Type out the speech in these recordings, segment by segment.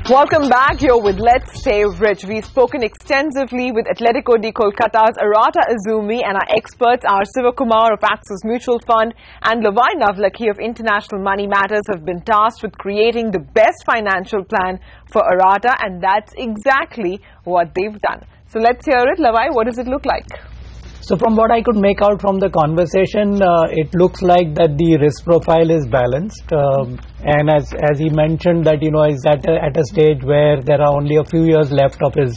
Welcome back. You're with Let's Stay Rich. We've spoken extensively with Atletico de Kolkata's ARATA IZUMI, and our experts are Sivakumar of Axis Mutual Fund and Lavai Navlakhi of International Money Matters have been tasked with creating the best financial plan for ARATA, and that's exactly what they've done. So let's hear it. Lavai, what does it look like? So from what I could make out from the conversation, it looks like that the risk profile is balanced, and as he mentioned that he's at a stage where there are only a few years left of his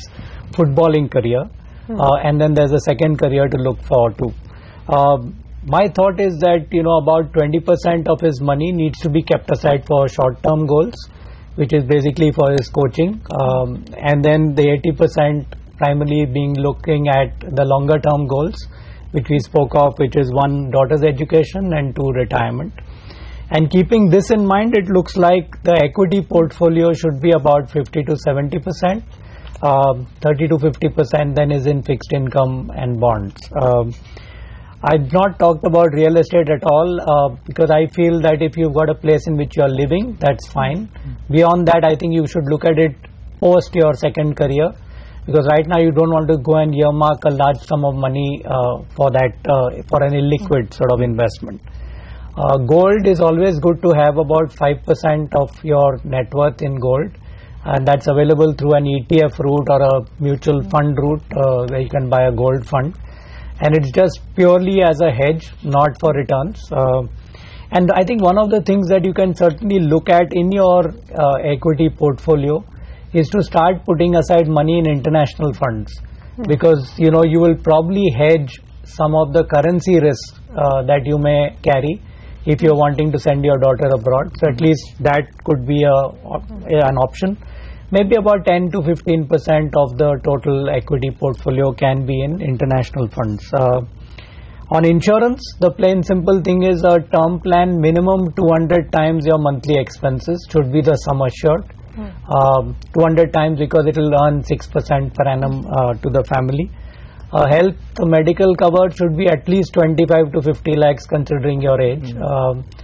footballing career, and then there's a second career to look forward to. My thought is that about 20% of his money needs to be kept aside for short-term goals, which is basically for his coaching, and then the 80% primarily being looking at the longer term goals which we spoke of, which is one, daughter's education, and two, retirement. And keeping this in mind, it looks like the equity portfolio should be about 50 to 70%, 30 to 50% then is in fixed income and bonds. I've not talked about real estate at all because I feel that if you've got a place in which you are living, that's fine. Beyond that, I think you should look at it post your second career, because right now you don't want to go and earmark a large sum of money for that, for an illiquid sort of investment. Gold is always good to have about 5% of your net worth in gold, and that's available through an ETF route or a mutual fund route where you can buy a gold fund, and it's just purely as a hedge, not for returns. And I think one of the things that you can certainly look at in your equity portfolio is to start putting aside money in international funds, because you will probably hedge some of the currency risks that you may carry if you're wanting to send your daughter abroad. So at least that could be an option. Maybe about 10 to 15% of the total equity portfolio can be in international funds. On insurance, the plain simple thing is a term plan minimum 200 times your monthly expenses should be the sum assured. 200 times because it will earn 6% per annum to the family. Health medical cover should be at least 25 to 50 lakhs considering your age.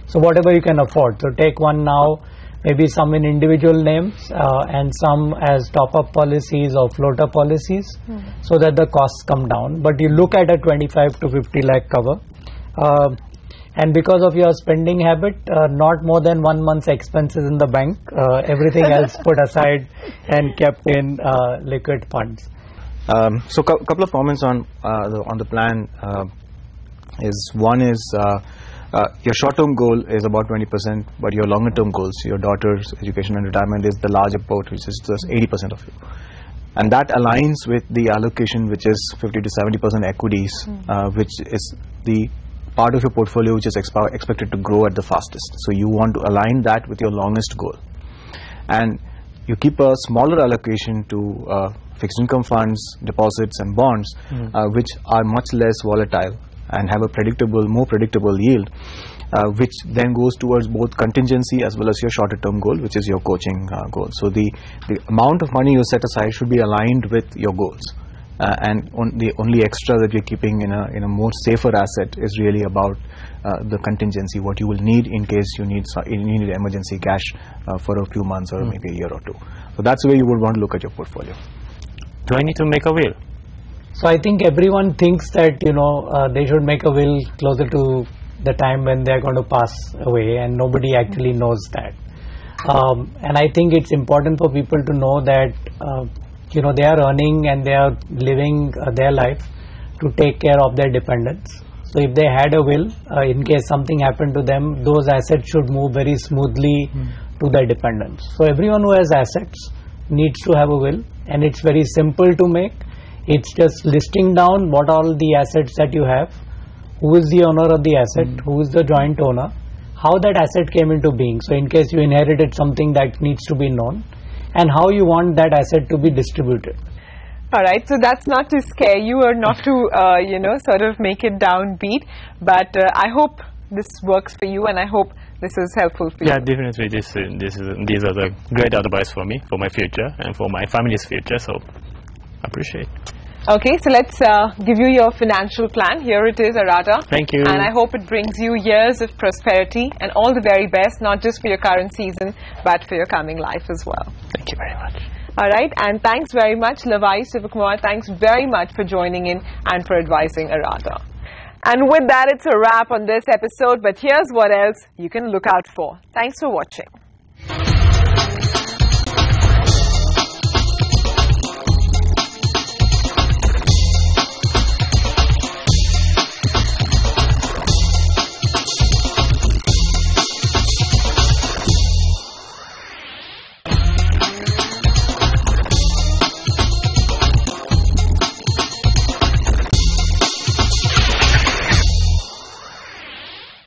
So whatever you can afford. So take one now, maybe some in individual names and some as top-up policies or floater policies, so that the costs come down. But you look at a 25 to 50 lakh cover. And because of your spending habit, not more than 1 month's expenses in the bank, everything else put aside and kept in liquid funds. So couple of comments on the plan is one is your short-term goal is about 20%, but your longer-term goals, your daughter's education and retirement, is the larger part, which is just 80% of you. And that aligns with the allocation, which is 50 to 70% equities, which is the part of your portfolio which is expected to grow at the fastest. So you want to align that with your longest goal, and you keep a smaller allocation to fixed income funds, deposits and bonds, which are much less volatile and have a more predictable yield, which then goes towards both contingency as well as your shorter term goal, which is your coaching goal. So the amount of money you set aside should be aligned with your goals. And the only extra that you're keeping in a more safer asset is really about the contingency, what you will need in case you need emergency cash for a few months or maybe a year or two. So that's the way you would want to look at your portfolio. Do I need to make a will? So I think everyone thinks that they should make a will closer to the time when they're going to pass away, and nobody actually knows that. And I think it's important for people to know that they are earning and they are living their life to take care of their dependents. So if they had a will, in case something happened to them, those assets should move very smoothly to their dependents. So everyone who has assets needs to have a will, and it's very simple to make. It's just listing down what all the assets that you have, who is the owner of the asset, who is the joint owner, how that asset came into being. So in case you inherited something, that needs to be known, and how you want that asset to be distributed. All right, so that's not to scare you or not to, sort of make it downbeat, but I hope this works for you, and I hope this is helpful for you. Yeah, definitely. These are the great advice for me, for my future, and for my family's future. So, appreciate. Okay, so let's give you your financial plan. Here it is, ARATA. Thank you. And I hope it brings you years of prosperity and all the very best, not just for your current season, but for your coming life as well. Thank you very much. All right, and thanks very much, Lavai Sivakumar. Thanks very much for joining in and for advising ARATA. And with that, it's a wrap on this episode, but here's what else you can look out for. Thanks for watching.